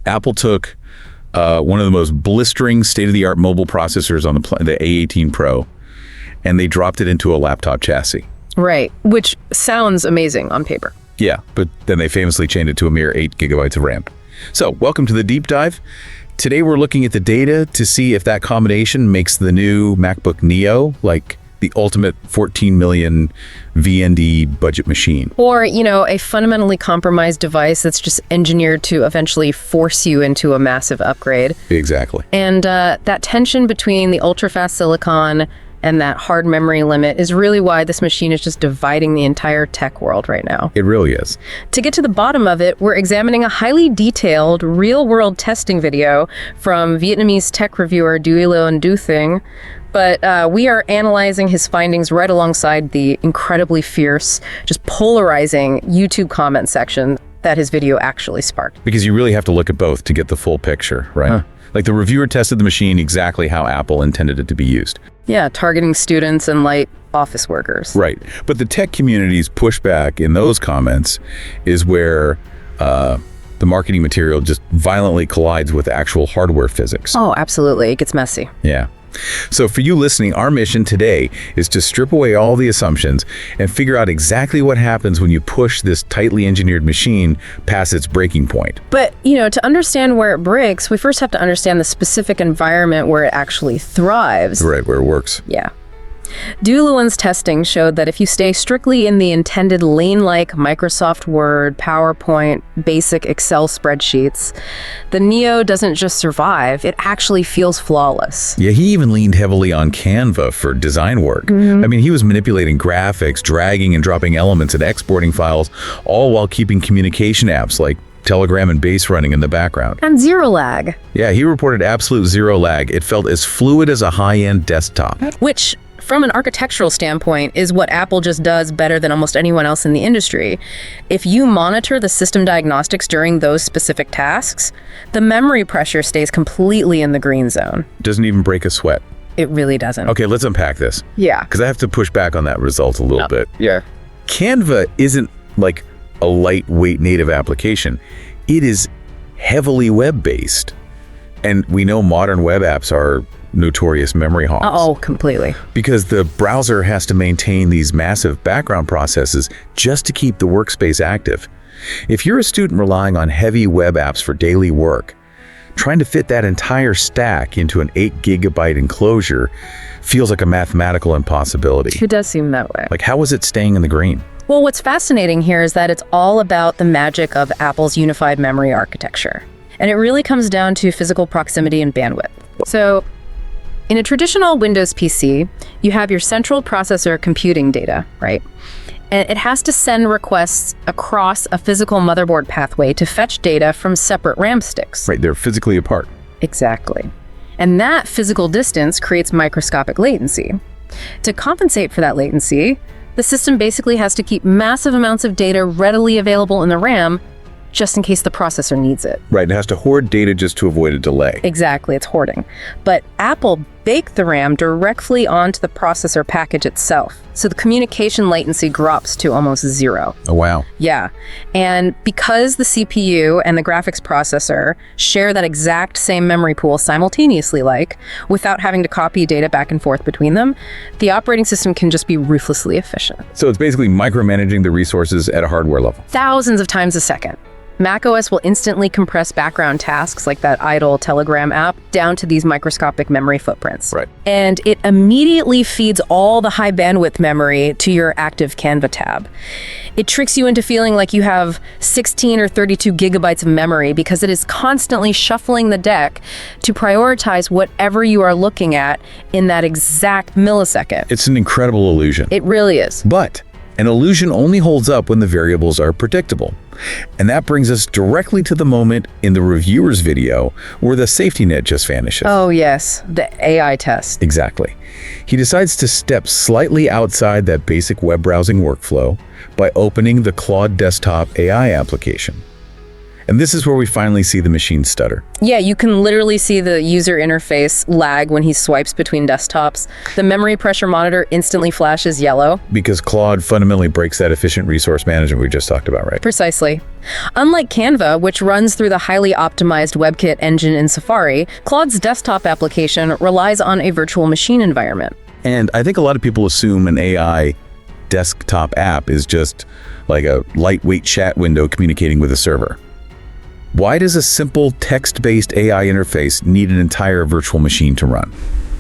Apple took one of the most blistering state-of-the-art mobile processors on the A18 Pro, and they dropped it into a laptop chassis. Right, which sounds amazing on paper. Yeah, but then they famously chained it to a mere 8 gigabytes of RAM. So, welcome to the deep dive. Today we're looking at the data to see if that combination makes the new MacBook Neo like the ultimate 14 million VND budget machine. Or, a fundamentally compromised device that's just engineered to eventually force you into a massive upgrade. Exactly. And that tension between the ultra-fast silicon and that hard memory limit is really why this machine is just dividing the entire tech world right now. It really is. To get to the bottom of it, we're examining a highly detailed real-world testing video from Vietnamese tech reviewer Duy Du Thing, but we are analyzing his findings right alongside the incredibly fierce, just polarizing YouTube comment section that his video actually sparked. Because you really have to look at both to get the full picture, right? Huh. Like the reviewer tested the machine exactly how Apple intended it to be used. Yeah, targeting students and light office workers. Right. But the tech community's pushback in those comments is where the marketing material just violently collides with actual hardware physics. Oh, absolutely. It gets messy. Yeah. So for you listening, our mission today is to strip away all the assumptions and figure out exactly what happens when you push this tightly engineered machine past its breaking point. But, to understand where it breaks, we first have to understand the specific environment where it actually thrives. Right, where it works. Yeah. Duy testing showed that if you stay strictly in the intended lane-like Microsoft Word, PowerPoint, basic Excel spreadsheets, the Neo doesn't just survive, it actually feels flawless. Yeah, he even leaned heavily on Canva for design work. Mm-hmm. I mean, he was manipulating graphics, dragging and dropping elements and exporting files, all while keeping communication apps like Telegram and Base running in the background. And zero lag. Yeah, he reported absolute zero lag. It felt as fluid as a high-end desktop. Which, from an architectural standpoint, is what Apple just does better than almost anyone else in the industry. If you monitor the system diagnostics during those specific tasks, the memory pressure stays completely in the green zone. Doesn't even break a sweat. It really doesn't. Okay, let's unpack this. Yeah. Because I have to push back on that result a little bit. Yeah. Canva isn't like a lightweight native application. It is heavily web-based. And we know modern web apps are notorious memory hogs. Oh, completely. Because the browser has to maintain these massive background processes just to keep the workspace active. If you're a student relying on heavy web apps for daily work, trying to fit that entire stack into an 8 gigabyte enclosure feels like a mathematical impossibility. It does seem that way. Like, how is it staying in the green? Well, what's fascinating here is that it's all about the magic of Apple's unified memory architecture. And it really comes down to physical proximity and bandwidth. So, in a traditional Windows PC, you have your central processor computing data, right? And it has to send requests across a physical motherboard pathway to fetch data from separate RAM sticks. Right, they're physically apart. Exactly. And that physical distance creates microscopic latency. To compensate for that latency, the system basically has to keep massive amounts of data readily available in the RAM just in case the processor needs it. Right, it has to hoard data just to avoid a delay. Exactly, it's hoarding. But Apple baked the RAM directly onto the processor package itself, so the communication latency drops to almost zero. Oh, wow. Yeah, and because the CPU and the graphics processor share that exact same memory pool simultaneously, without having to copy data back and forth between them, the operating system can just be ruthlessly efficient. So it's basically micromanaging the resources at a hardware level. Thousands of times a second. macOS will instantly compress background tasks like that idle Telegram app down to these microscopic memory footprints. Right. And it immediately feeds all the high bandwidth memory to your active Canva tab. It tricks you into feeling like you have 16 or 32 gigabytes of memory because it is constantly shuffling the deck to prioritize whatever you are looking at in that exact millisecond. It's an incredible illusion. It really is. But an illusion only holds up when the variables are predictable. And that brings us directly to the moment in the reviewer's video where the safety net just vanishes. Oh yes, the AI test. Exactly. He decides to step slightly outside that basic web browsing workflow by opening the Claude desktop AI application. And this is where we finally see the machine stutter. Yeah, you can literally see the user interface lag when he swipes between desktops. The memory pressure monitor instantly flashes yellow. Because Claude fundamentally breaks that efficient resource management we just talked about, right? Precisely. Unlike Canva, which runs through the highly optimized WebKit engine in Safari, Claude's desktop application relies on a virtual machine environment. And I think a lot of people assume an AI desktop app is just like a lightweight chat window communicating with a server. Why does a simple text-based AI interface need an entire virtual machine to run?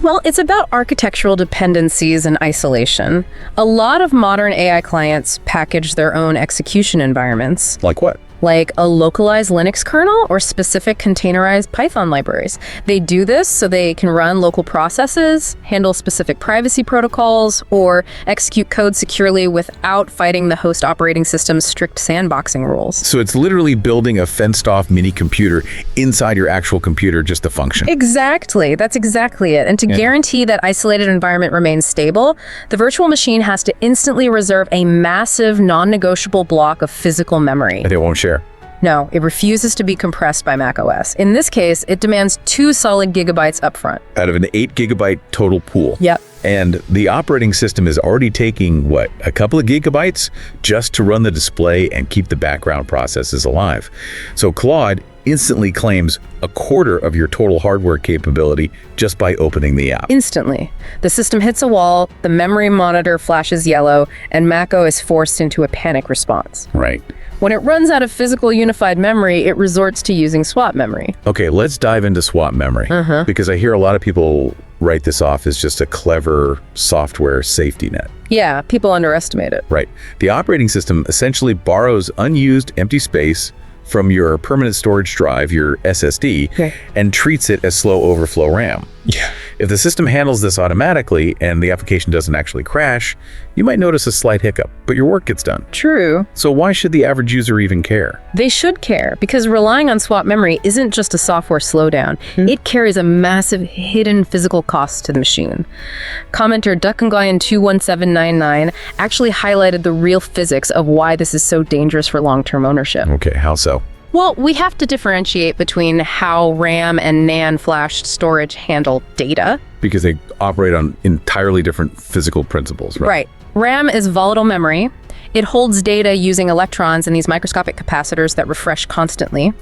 Well, it's about architectural dependencies and isolation. A lot of modern AI clients package their own execution environments. Like what? Like a localized Linux kernel or specific containerized Python libraries. They do this so they can run local processes, handle specific privacy protocols, or execute code securely without fighting the host operating system's strict sandboxing rules. So it's literally building a fenced-off mini computer inside your actual computer just to function. Exactly. That's exactly it. And to guarantee that isolated environment remains stable, the virtual machine has to instantly reserve a massive, non-negotiable block of physical memory. And they won't share. No, it refuses to be compressed by macOS. In this case, it demands 2 solid gigabytes upfront. Out of an 8 gigabyte total pool. Yep. And the operating system is already taking, what, a couple of gigabytes just to run the display and keep the background processes alive. So Claude instantly claims a quarter of your total hardware capability just by opening the app. Instantly. The system hits a wall, the memory monitor flashes yellow, and macOS is forced into a panic response. Right. When it runs out of physical unified memory, it resorts to using swap memory. Okay, let's dive into swap memory. Because I hear a lot of people write this off as just a clever software safety net. Yeah, people underestimate it. Right. The operating system essentially borrows unused empty space from your permanent storage drive, your SSD, and treats it as slow overflow RAM. Yeah. If the system handles this automatically and the application doesn't actually crash, you might notice a slight hiccup, but your work gets done. True. So why should the average user even care? They should care, because relying on swap memory isn't just a software slowdown. It carries a massive hidden physical cost to the machine. Commenter Duckenguyen21799 actually highlighted the real physics of why this is so dangerous for long-term ownership. Okay, how so? Well, we have to differentiate between how RAM and NAND flash storage handle data. Because they operate on entirely different physical principles, right? Right. RAM is volatile memory. It holds data using electrons in these microscopic capacitors that refresh constantly.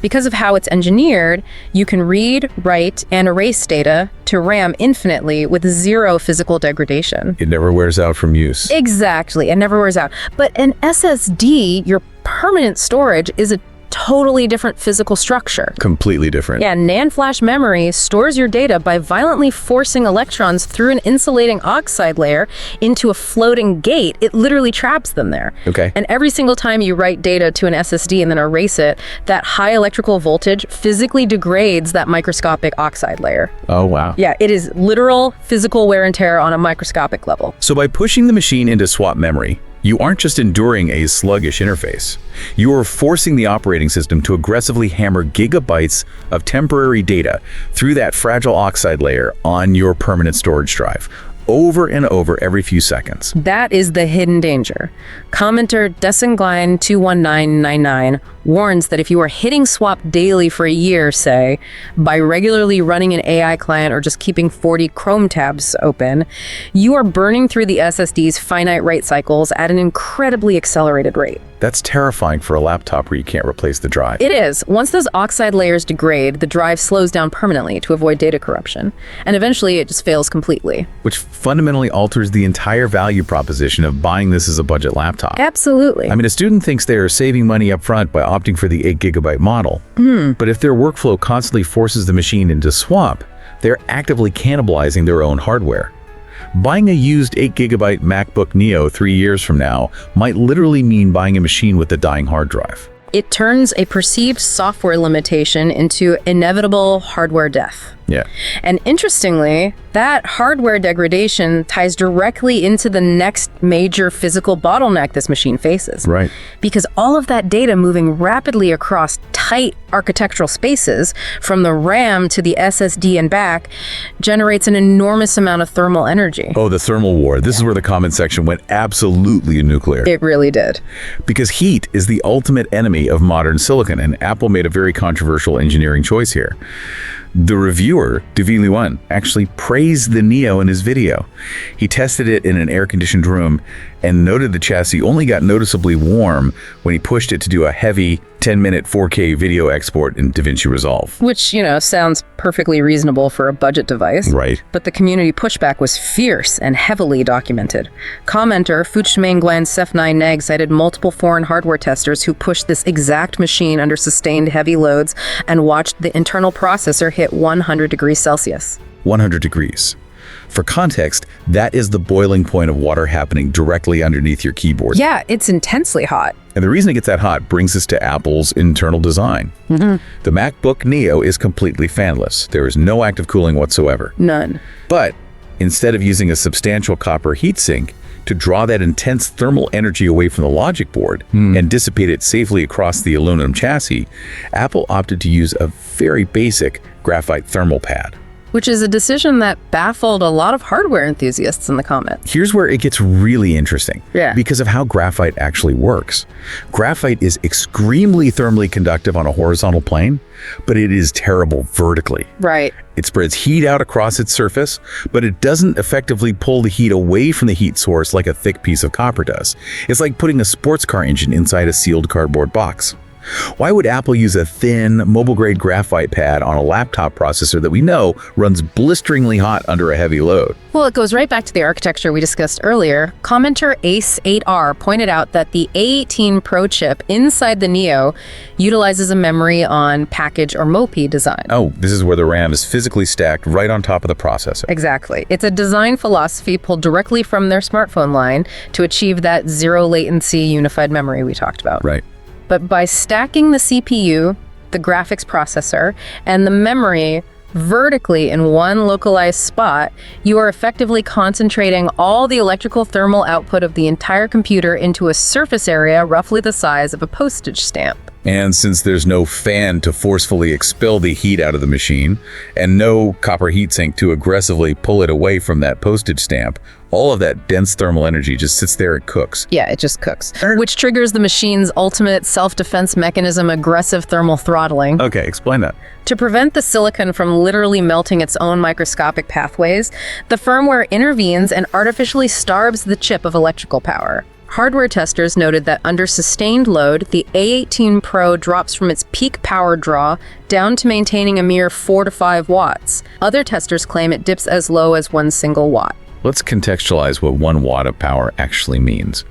Because of how it's engineered, you can read, write, and erase data to RAM infinitely with 0 physical degradation. It never wears out from use. Exactly. It never wears out. But an SSD, your permanent storage, is a totally different physical structure. Completely different. Yeah, NAND flash memory stores your data by violently forcing electrons through an insulating oxide layer into a floating gate. It literally traps them there. Okay. And every single time you write data to an SSD and then erase it, that high electrical voltage physically degrades that microscopic oxide layer. Oh, wow. Yeah, it is literal physical wear and tear on a microscopic level. So by pushing the machine into swap memory, you aren't just enduring a sluggish interface. You are forcing the operating system to aggressively hammer gigabytes of temporary data through that fragile oxide layer on your permanent storage drive, over and over every few seconds. That is the hidden danger. Commenter Duckenguyen21999 warns that if you are hitting swap daily for a year, say, by regularly running an AI client or just keeping 40 Chrome tabs open, you are burning through the SSD's finite write cycles at an incredibly accelerated rate. That's terrifying for a laptop where you can't replace the drive. It is. Once those oxide layers degrade, the drive slows down permanently to avoid data corruption, and eventually it just fails completely. Which fundamentally alters the entire value proposition of buying this as a budget laptop. Absolutely. I mean, a student thinks they are saving money up front by opting for the 8 gigabyte model. But if their workflow constantly forces the machine into swap, they're actively cannibalizing their own hardware. Buying a used 8 gigabyte MacBook Neo 3 years from now might literally mean buying a machine with a dying hard drive. It turns a perceived software limitation into inevitable hardware death. Yeah. And interestingly, that hardware degradation ties directly into the next major physical bottleneck this machine faces. Right. Because all of that data moving rapidly across tight architectural spaces, from the RAM to the SSD and back, generates an enormous amount of thermal energy. Oh, the thermal war. This is where the comment section went absolutely nuclear. It really did. Because heat is the ultimate enemy of modern silicon, and Apple made a very controversial engineering choice here. The reviewer, DeVille1, actually praised the Neo in his video. He tested it in an air-conditioned room and noted the chassis only got noticeably warm when he pushed it to do a heavy 10-minute 4K video export in DaVinci Resolve. Which, sounds perfectly reasonable for a budget device. Right. But the community pushback was fierce and heavily documented. Commenter Fuchsmanglan Sef9 Neg cited multiple foreign hardware testers who pushed this exact machine under sustained heavy loads and watched the internal processor hit 100 degrees Celsius. 100 degrees. For context, that is the boiling point of water happening directly underneath your keyboard. Yeah, it's intensely hot. And the reason it gets that hot brings us to Apple's internal design. The MacBook Neo is completely fanless. There is no active cooling whatsoever. None. But instead of using a substantial copper heatsink to draw that intense thermal energy away from the logic board and dissipate it safely across the aluminum chassis, Apple opted to use a very basic graphite thermal pad. Which is a decision that baffled a lot of hardware enthusiasts in the comments. Here's where it gets really interesting. Yeah. Because of how graphite actually works. Graphite is extremely thermally conductive on a horizontal plane, but it is terrible vertically. Right. It spreads heat out across its surface, but it doesn't effectively pull the heat away from the heat source like a thick piece of copper does. It's like putting a sports car engine inside a sealed cardboard box. Why would Apple use a thin, mobile-grade graphite pad on a laptop processor that we know runs blisteringly hot under a heavy load? Well, it goes right back to the architecture we discussed earlier. Commenter Ace8R pointed out that the A18 Pro chip inside the Neo utilizes a memory on package or MOPI design. Oh, this is where the RAM is physically stacked right on top of the processor. Exactly. It's a design philosophy pulled directly from their smartphone line to achieve that zero latency unified memory we talked about. Right. But by stacking the CPU, the graphics processor, and the memory vertically in one localized spot, you are effectively concentrating all the electrical thermal output of the entire computer into a surface area roughly the size of a postage stamp. And since there's no fan to forcefully expel the heat out of the machine, and no copper heatsink to aggressively pull it away from that postage stamp, all of that dense thermal energy just sits there and cooks. Yeah, it just cooks. Which triggers the machine's ultimate self-defense mechanism, aggressive thermal throttling. Okay, explain that. To prevent the silicon from literally melting its own microscopic pathways, the firmware intervenes and artificially starves the chip of electrical power. Hardware testers noted that under sustained load, the A18 Pro drops from its peak power draw down to maintaining a mere 4 to 5 watts. Other testers claim it dips as low as 1 single watt. Let's contextualize what 1 watt of power actually means.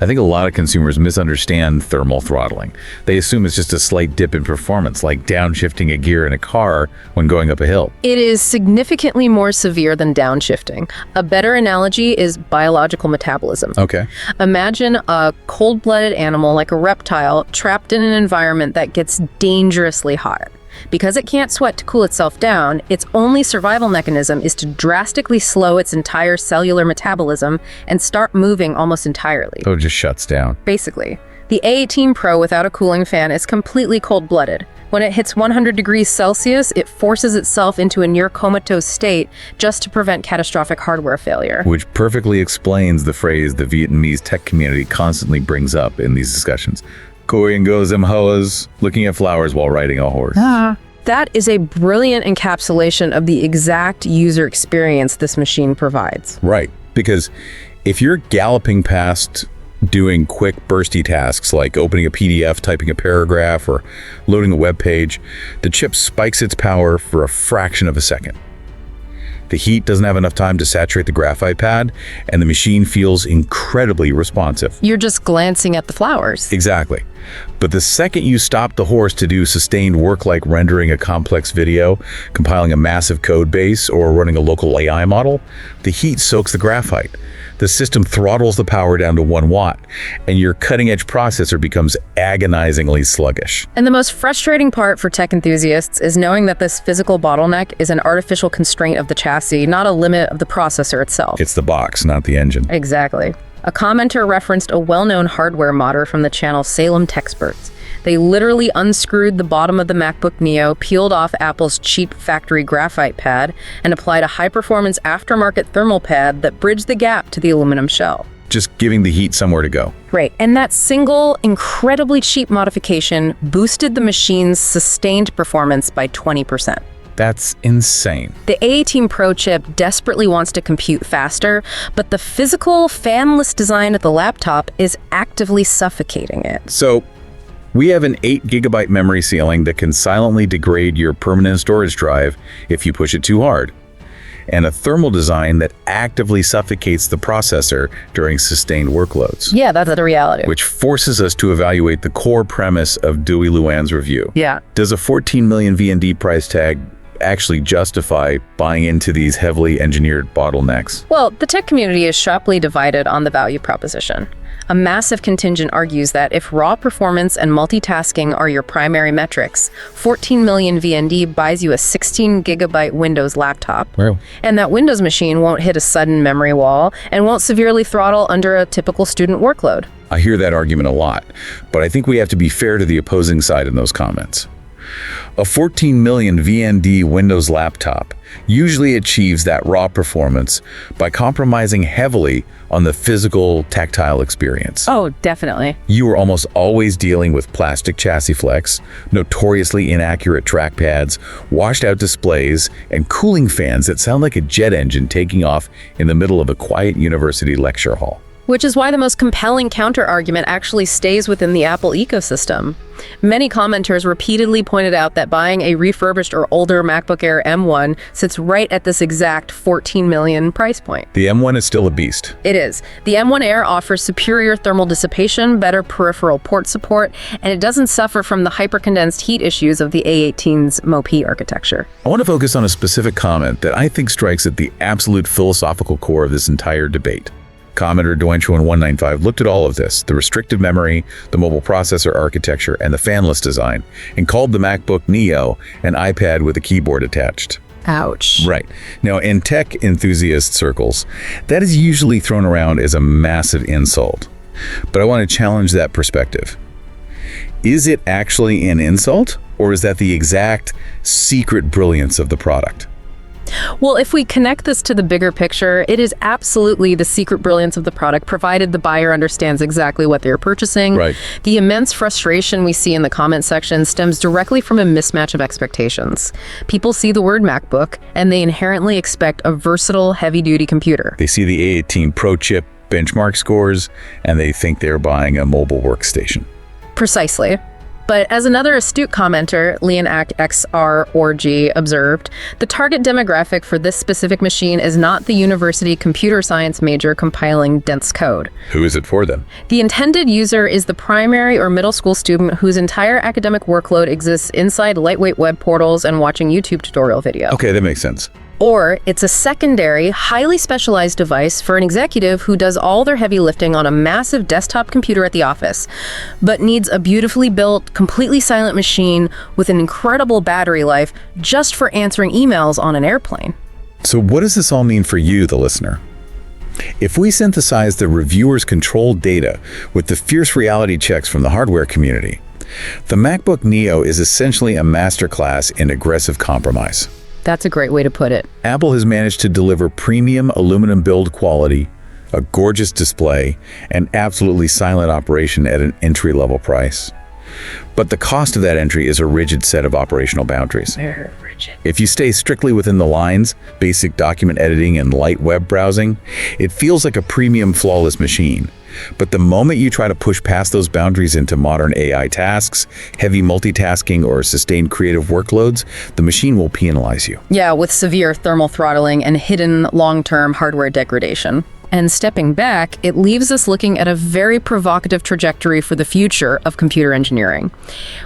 I think a lot of consumers misunderstand thermal throttling. They assume it's just a slight dip in performance, like downshifting a gear in a car when going up a hill. It is significantly more severe than downshifting. A better analogy is biological metabolism. Okay. Imagine a cold-blooded animal like a reptile trapped in an environment that gets dangerously hot. Because it can't sweat to cool itself down, its only survival mechanism is to drastically slow its entire cellular metabolism and start moving almost entirely. So it just shuts down. Basically, the A18 Pro without a cooling fan is completely cold-blooded. When it hits 100 degrees Celsius, it forces itself into a near comatose state just to prevent catastrophic hardware failure. Which perfectly explains the phrase the Vietnamese tech community constantly brings up in these discussions. Korean goes them hoas, looking at flowers while riding a horse. That is a brilliant encapsulation of the exact user experience this machine provides. Right, because if you're galloping past doing quick bursty tasks like opening a PDF, typing a paragraph, or loading a web page, the chip spikes its power for a fraction of a second. The heat doesn't have enough time to saturate the graphite pad, and the machine feels incredibly responsive. You're just glancing at the flowers. Exactly. But the second you stop the horse to do sustained work like rendering a complex video, compiling a massive code base, or running a local AI model, the heat soaks the graphite. The system throttles the power down to 1 watt, and your cutting-edge processor becomes agonizingly sluggish. And the most frustrating part for tech enthusiasts is knowing that this physical bottleneck is an artificial constraint of the chassis, not a limit of the processor itself. It's the box, not the engine. Exactly. A commenter referenced a well-known hardware modder from the channel Salem Techsperts. They literally unscrewed the bottom of the MacBook Neo, peeled off Apple's cheap factory graphite pad, and applied a high-performance aftermarket thermal pad that bridged the gap to the aluminum shell. Just giving the heat somewhere to go. Right, and that single, incredibly cheap modification boosted the machine's sustained performance by 20%. That's insane. The A18 Pro chip desperately wants to compute faster, but the physical, fanless design of the laptop is actively suffocating it. So, we have an 8 GB memory ceiling that can silently degrade your permanent storage drive if you push it too hard, and a thermal design that actively suffocates the processor during sustained workloads. Yeah, that's the reality. Which forces us to evaluate the core premise of Dewey Luan's review. Yeah. Does a 14 million VND price tag actually justify buying into these heavily engineered bottlenecks? Well, the tech community is sharply divided on the value proposition. A massive contingent argues that if raw performance and multitasking are your primary metrics, 14 million VND buys you a 16 GB Windows laptop. Wow. And that Windows machine won't hit a sudden memory wall and won't severely throttle under a typical student workload. I hear that argument a lot, but I think we have to be fair to the opposing side in those comments. A 14 million VND Windows laptop usually achieves that raw performance by compromising heavily on the physical, tactile experience. Oh, definitely. You are almost always dealing with plastic chassis flex, notoriously inaccurate trackpads, washed-out displays, and cooling fans that sound like a jet engine taking off in the middle of a quiet university lecture hall. Which is why the most compelling counter-argument actually stays within the Apple ecosystem. Many commenters repeatedly pointed out that buying a refurbished or older MacBook Air M1 sits right at this exact 14 million price point. The M1 is still a beast. It is. The M1 Air offers superior thermal dissipation, better peripheral port support, and it doesn't suffer from the hypercondensed heat issues of the A18's MOP architecture. I want to focus on a specific comment that I think strikes at the absolute philosophical core of this entire debate. Commenter Duenchuan195 looked at all of this, the restrictive memory, the mobile processor architecture, and the fanless design, and called the MacBook Neo an iPad with a keyboard attached. Ouch. Right. Now, in tech enthusiast circles, that is usually thrown around as a massive insult. But I want to challenge that perspective. Is it actually an insult, or is that the exact secret brilliance of the product? Well, if we connect this to the bigger picture, it is absolutely the secret brilliance of the product, provided the buyer understands exactly what they're purchasing. Right. The immense frustration we see in the comment section stems directly from a mismatch of expectations. People see the word MacBook, and they inherently expect a versatile, heavy-duty computer. They see the A18 Pro chip benchmark scores, and they think they're buying a mobile workstation. Precisely. But as another astute commenter, Leonact XR observed, the target demographic for this specific machine is not the university computer science major compiling dense code. Who is it for then? The intended user is the primary or middle school student whose entire academic workload exists inside lightweight web portals and watching YouTube tutorial video. Okay, that makes sense. Or it's a secondary, highly specialized device for an executive who does all their heavy lifting on a massive desktop computer at the office, but needs a beautifully built, completely silent machine with an incredible battery life just for answering emails on an airplane. So what does this all mean for you, the listener? If we synthesize the reviewer's controlled data with the fierce reality checks from the hardware community, the MacBook Neo is essentially a masterclass in aggressive compromise. That's a great way to put it. Apple has managed to deliver premium aluminum build quality, a gorgeous display, and absolutely silent operation at an entry-level price. But the cost of that entry is a rigid set of operational boundaries. Very rigid. If you stay strictly within the lines, basic document editing and light web browsing, it feels like a premium flawless machine. But the moment you try to push past those boundaries into modern AI tasks, heavy multitasking, or sustained creative workloads, the machine will penalize you. Yeah, with severe thermal throttling and hidden long-term hardware degradation. And stepping back, it leaves us looking at a very provocative trajectory for the future of computer engineering.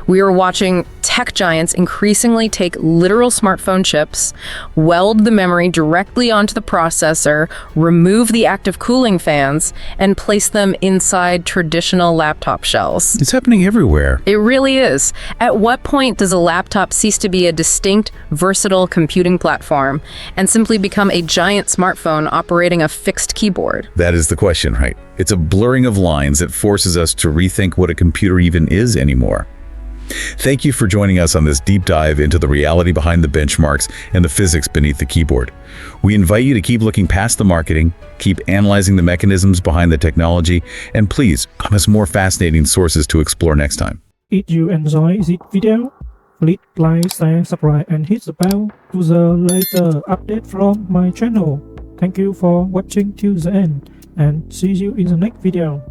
We are watching tech giants increasingly take literal smartphone chips, weld the memory directly onto the processor, remove the active cooling fans, and place them inside traditional laptop shells. It's happening everywhere. It really is. At what point does a laptop cease to be a distinct, versatile computing platform and simply become a giant smartphone operating a fixed keyboard? That is the question, right? It's a blurring of lines that forces us to rethink what a computer even is anymore. Thank you for joining us on this deep dive into the reality behind the benchmarks and the physics beneath the keyboard. We invite you to keep looking past the marketing, keep analyzing the mechanisms behind the technology, and please promise more fascinating sources to explore next time. If you enjoy this video, please like, share, subscribe, and hit the bell to the later update from my channel. Thank you for watching till the end, and see you in the next video.